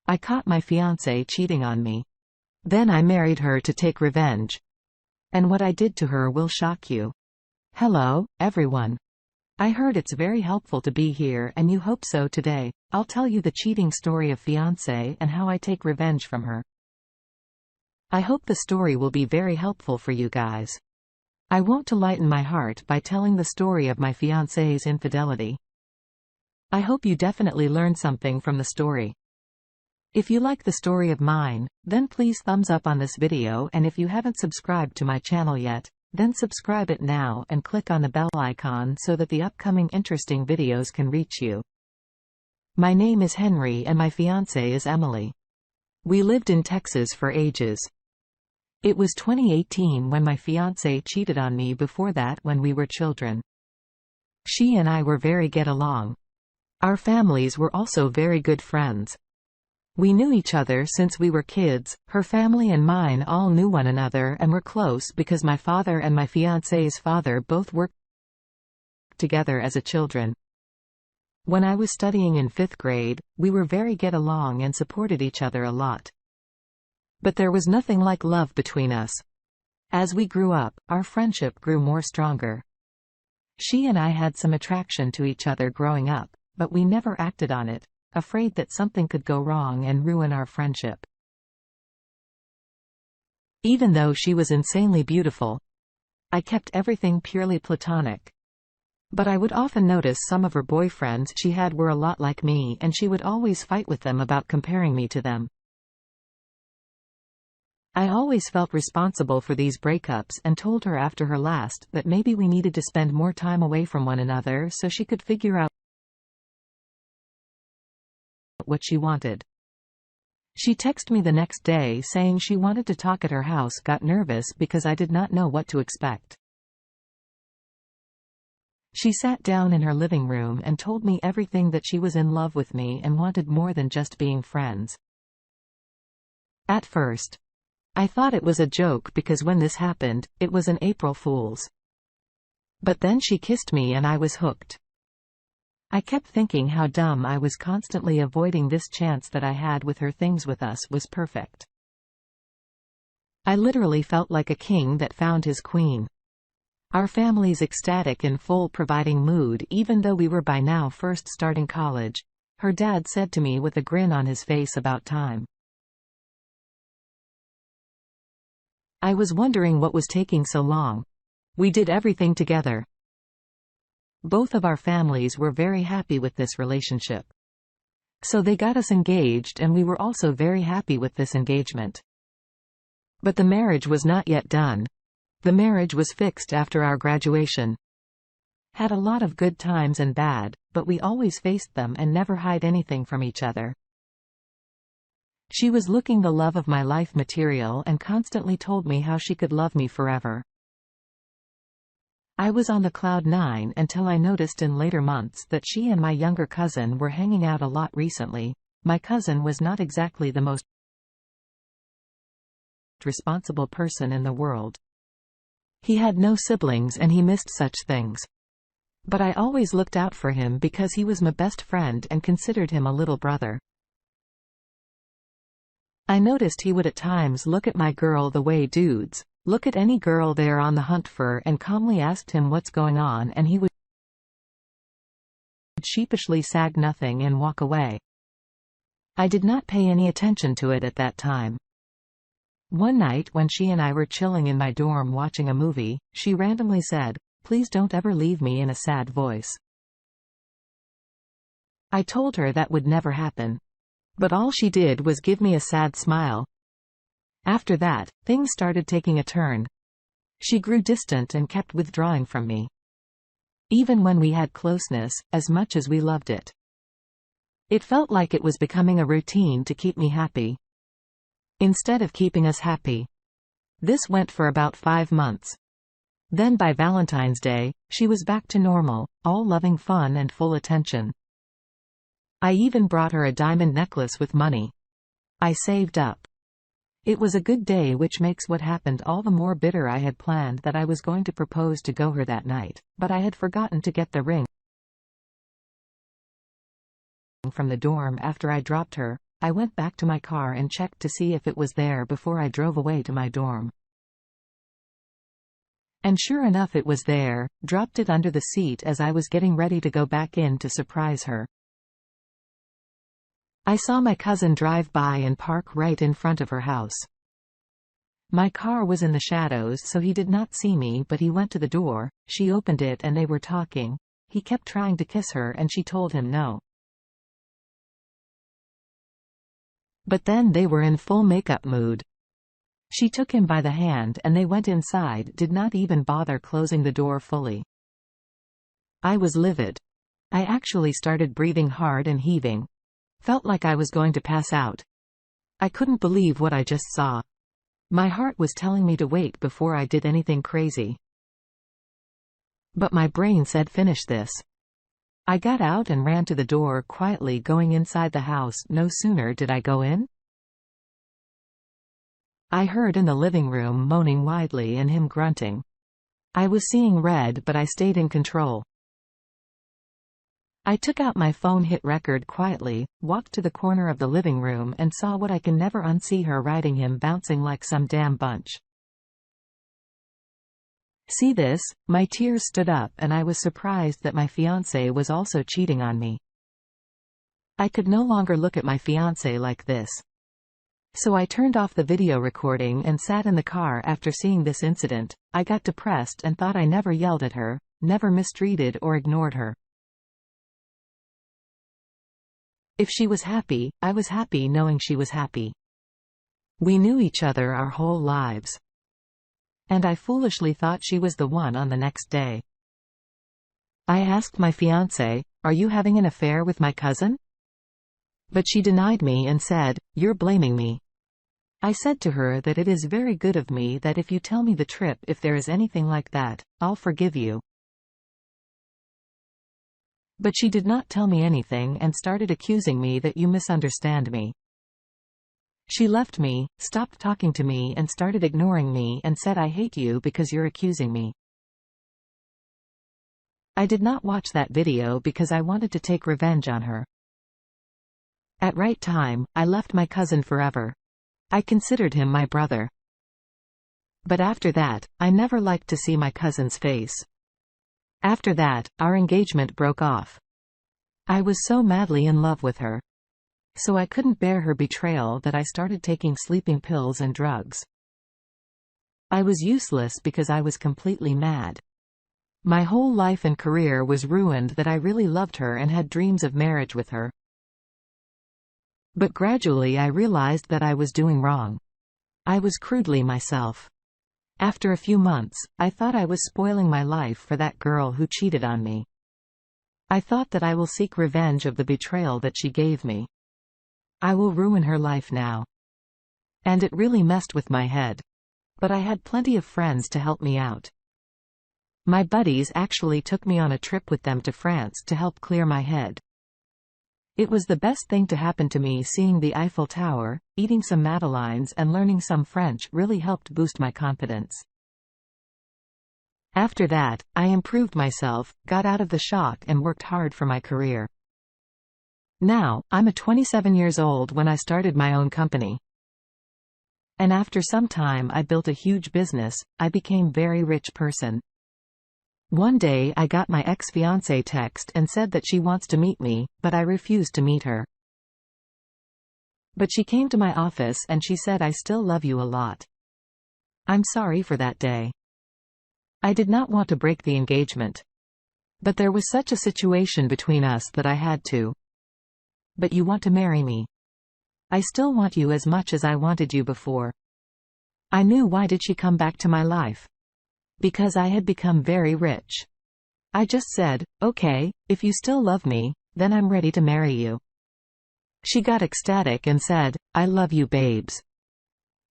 I caught my fiance cheating on me. Then I married her to take revenge. And what I did to her will shock you. Hello, everyone. I heard it's very helpful to be here and you hope so today. I'll tell you the cheating story of fiance and how I take revenge from her. I hope the story will be very helpful for you guys. I want to lighten my heart by telling the story of my fiance's infidelity. I hope you definitely learned something from the story. If you like the story of mine, then please thumbs up on this video, and if you haven't subscribed to my channel yet, then subscribe it now and click on the bell icon so that the upcoming interesting videos can reach you. My name is Henry and my fiancée is Emily. We lived in Texas for ages. It was 2018 when my fiancé cheated on me. Before that, when we were children. She and I were very get along. Our families were also very good friends. We knew each other since we were kids. Her family and mine all knew one another and were close because my father and my fiancé's father both worked together as a children. When I was studying in 5th grade, we were very get along and supported each other a lot. But there was nothing like love between us. As we grew up, our friendship grew more stronger. She and I had some attraction to each other growing up, but we never acted on it, afraid that something could go wrong and ruin our friendship. Even though she was insanely beautiful, I kept everything purely platonic. But I would often notice some of her boyfriends she had were a lot like me, and she would always fight with them about comparing me to them. I always felt responsible for these breakups and told her after her last that maybe we needed to spend more time away from one another so she could figure out what she wanted. She texted me the next day saying she wanted to talk at her house. Got nervous because I did not know what to expect. She sat down in her living room and told me everything, that she was in love with me and wanted more than just being friends. At first, I thought it was a joke because when this happened, it was an April Fool's. But then she kissed me and I was hooked. I kept thinking how dumb I was, constantly avoiding this chance that I had with her. Things with us was perfect. I literally felt like a king that found his queen. Our family's ecstatic in full providing mood, even though we were by now first starting college. Her dad said to me with a grin on his face, "About time." I was wondering what was taking so long. We did everything together. Both of our families were very happy with this relationship. So they got us engaged, and we were also very happy with this engagement. But the marriage was not yet done. The marriage was fixed after our graduation. Had a lot of good times and bad, but we always faced them and never hide anything from each other. She was looking the love of my life material and constantly told me how she could love me forever. I was on the cloud 9 until I noticed in later months that she and my younger cousin were hanging out a lot recently. My cousin was not exactly the most responsible person in the world. He had no siblings and he missed such things. But I always looked out for him because he was my best friend and considered him a little brother. I noticed he would at times look at my girl the way dudes look at any girl they're on the hunt for, and calmly asked him what's going on, and he would sheepishly sag nothing and walk away. I did not pay any attention to it at that time. One night when she and I were chilling in my dorm watching a movie, she randomly said, "Please don't ever leave me," in a sad voice. I told her that would never happen. But all she did was give me a sad smile. After that, things started taking a turn. She grew distant and kept withdrawing from me. Even when we had closeness, as much as we loved it. It felt like it was becoming a routine to keep me happy, instead of keeping us happy. This went for about 5 months. Then by Valentine's Day, she was back to normal, all loving fun and full attention. I even brought her a diamond necklace with money I saved up. It was a good day, which makes what happened all the more bitter. I had planned that I was going to propose to her that night, but I had forgotten to get the ring from the dorm after I dropped her. I went back to my car and checked to see if it was there before I drove away to my dorm. And sure enough, it was there, dropped it under the seat as I was getting ready to go back in to surprise her. I saw my cousin drive by and park right in front of her house. My car was in the shadows, so he did not see me, but he went to the door, she opened it and they were talking. He kept trying to kiss her and she told him no. But then they were in full makeup mood. She took him by the hand and they went inside, did not even bother closing the door fully. I was livid. I actually started breathing hard and heaving. Felt like I was going to pass out. I couldn't believe what I just saw. My heart was telling me to wait before I did anything crazy. But my brain said finish this. I got out and ran to the door quietly, going inside the house. No sooner did I go in, I heard in the living room moaning widely and him grunting. I was seeing red, but I stayed in control. I took out my phone, hit record quietly, walked to the corner of the living room and saw what I can never unsee, her riding him, bouncing like some damn bunch. See this? My tears stood up and I was surprised that my fiance was also cheating on me. I could no longer look at my fiance like this. So I turned off the video recording and sat in the car. After seeing this incident, I got depressed and thought I never yelled at her, never mistreated or ignored her. If she was happy, I was happy knowing she was happy. We knew each other our whole lives. And I foolishly thought she was the one on the next day. I asked my fiancé, "Are you having an affair with my cousin?" But she denied me and said, "You're blaming me." I said to her that it is very good of me, that if you tell me the trip, if there is anything like that, I'll forgive you. But she did not tell me anything and started accusing me that you misunderstand me. She left me, stopped talking to me and started ignoring me and said, "I hate you because you're accusing me." I did not watch that video because I wanted to take revenge on her. At right time, I left my cousin forever. I considered him my brother. But after that, I never liked to see my cousin's face. After that, our engagement broke off. I was so madly in love with her. So I couldn't bear her betrayal that I started taking sleeping pills and drugs. I was useless because I was completely mad. My whole life and career was ruined, that I really loved her and had dreams of marriage with her. But gradually I realized that I was doing wrong. I was crudely myself. After a few months, I thought I was spoiling my life for that girl who cheated on me. I thought that I will seek revenge of the betrayal that she gave me. I will ruin her life now. And it really messed with my head. But I had plenty of friends to help me out. My buddies actually took me on a trip with them to France to help clear my head. It was the best thing to happen to me. Seeing the Eiffel Tower, eating some madeleines and learning some French really helped boost my confidence. After that, I improved myself, got out of the shock and worked hard for my career. Now, I'm 27 years old when I started my own company. And after some time I built a huge business, I became very rich person. One day I got my ex-fiancée text and said that she wants to meet me, but I refused to meet her. But she came to my office and she said, "I still love you a lot." I'm sorry for that day. I did not want to break the engagement. But there was such a situation between us that I had to. "But you want to marry me?" "I still want you as much as I wanted you before." I knew why did she come back to my life. Because I had become very rich. I just said, "Okay, if you still love me, then I'm ready to marry you." She got ecstatic and said, "I love you, babes."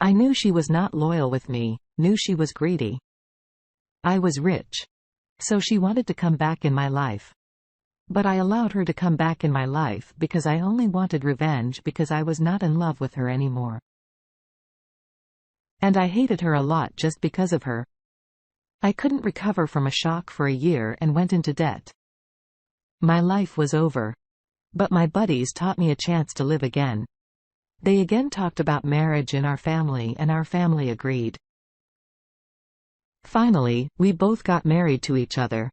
I knew she was not loyal with me, knew she was greedy. I was rich. So she wanted to come back in my life. But I allowed her to come back in my life because I only wanted revenge, because I was not in love with her anymore. And I hated her a lot just because of her. I couldn't recover from a shock for a year and went into debt. My life was over. But my buddies taught me a chance to live again. They again talked about marriage in our family and our family agreed. Finally, we both got married to each other.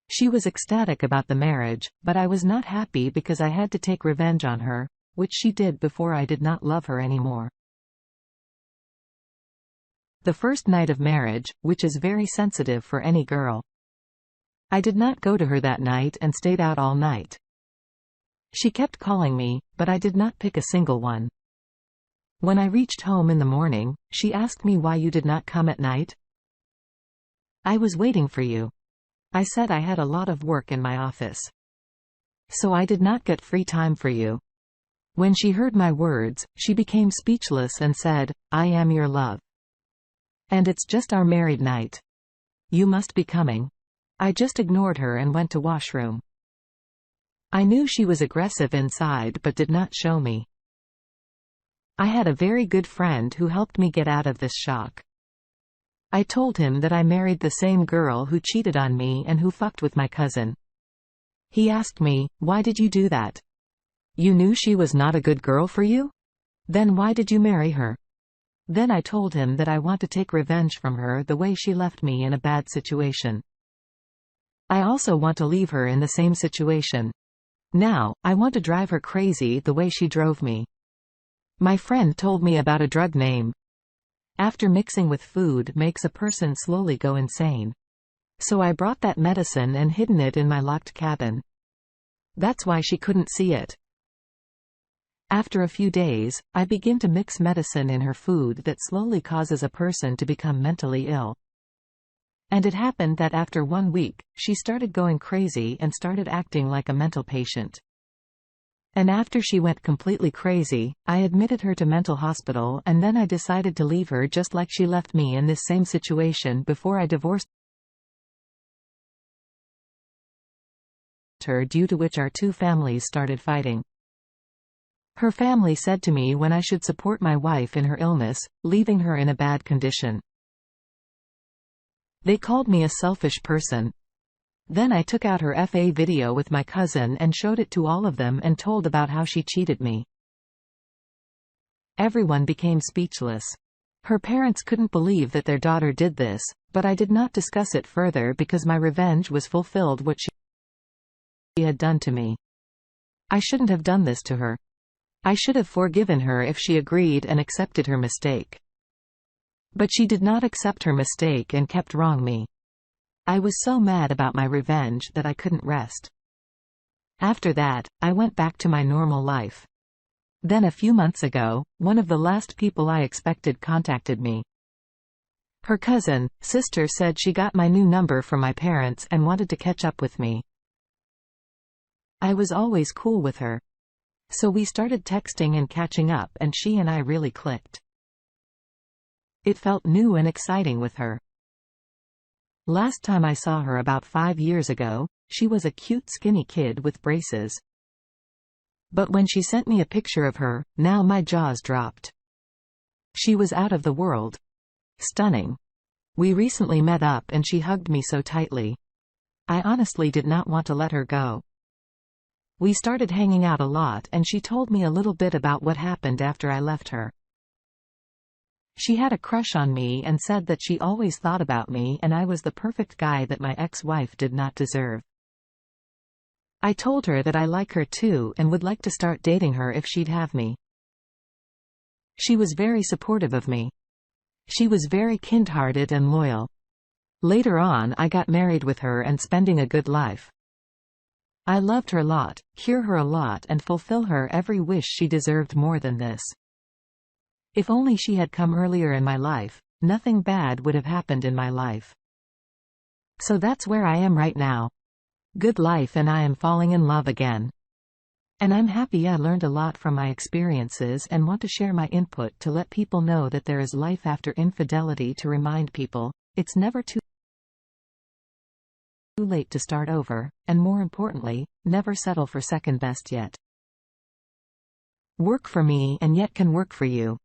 She was ecstatic about the marriage, but I was not happy because I had to take revenge on her, which she did before I did not love her anymore. The first night of marriage, which is very sensitive for any girl. I did not go to her that night and stayed out all night. She kept calling me, but I did not pick a single one. When I reached home in the morning, she asked me why you did not come at night. I was waiting for you. I said I had a lot of work in my office. So I did not get free time for you. When she heard my words, she became speechless and said, I am your love. And it's just our married night. You must be coming. I just ignored her and went to washroom. I knew she was aggressive inside but did not show me. I had a very good friend who helped me get out of this shock. I told him that I married the same girl who cheated on me and who fucked with my cousin. He asked me, why did you do that? You knew she was not a good girl for you? Then why did you marry her? Then I told him that I want to take revenge from her the way she left me in a bad situation. I also want to leave her in the same situation. Now, I want to drive her crazy the way she drove me. My friend told me about a drug name. After mixing with food makes a person slowly go insane. So I brought that medicine and hidden it in my locked cabin. That's why she couldn't see it. After a few days, I begin to mix medicine in her food that slowly causes a person to become mentally ill. And it happened that after 1 week, she started going crazy and started acting like a mental patient. And after she went completely crazy, I admitted her to mental hospital and then I decided to leave her just like she left me in this same situation before I divorced her, due to which our two families started fighting. Her family said to me when I should support my wife in her illness, leaving her in a bad condition. They called me a selfish person. Then I took out her FA video with my cousin and showed it to all of them and told about how she cheated me. Everyone became speechless. Her parents couldn't believe that their daughter did this, but I did not discuss it further because my revenge was fulfilled what she had done to me. I shouldn't have done this to her. I should have forgiven her if she agreed and accepted her mistake. But she did not accept her mistake and kept wronging me. I was so mad about my revenge that I couldn't rest. After that, I went back to my normal life. Then a few months ago, one of the last people I expected contacted me. Her sister said she got my new number from my parents and wanted to catch up with me. I was always cool with her. So we started texting and catching up and she and I really clicked. It felt new and exciting with her. Last time I saw her about 5 years ago, she was a cute skinny kid with braces. But when she sent me a picture of her, now my jaws dropped. She was out of the world. Stunning. We recently met up and she hugged me so tightly. I honestly did not want to let her go. We started hanging out a lot and she told me a little bit about what happened after I left her. She had a crush on me and said that she always thought about me and I was the perfect guy that my ex-wife did not deserve. I told her that I like her too and would like to start dating her if she'd have me. She was very supportive of me. She was very kind-hearted and loyal. Later on I got married with her and spending a good life. I loved her a lot, cure her a lot and fulfill her every wish. She deserved more than this. If only she had come earlier in my life, nothing bad would have happened in my life. So that's where I am right now. Good life and I am falling in love again. And I'm happy I learned a lot from my experiences and want to share my input to let people know that there is life after infidelity, to remind people, it's never too late to start over, and more importantly, never settle for second best yet. Work for me and yet can work for you.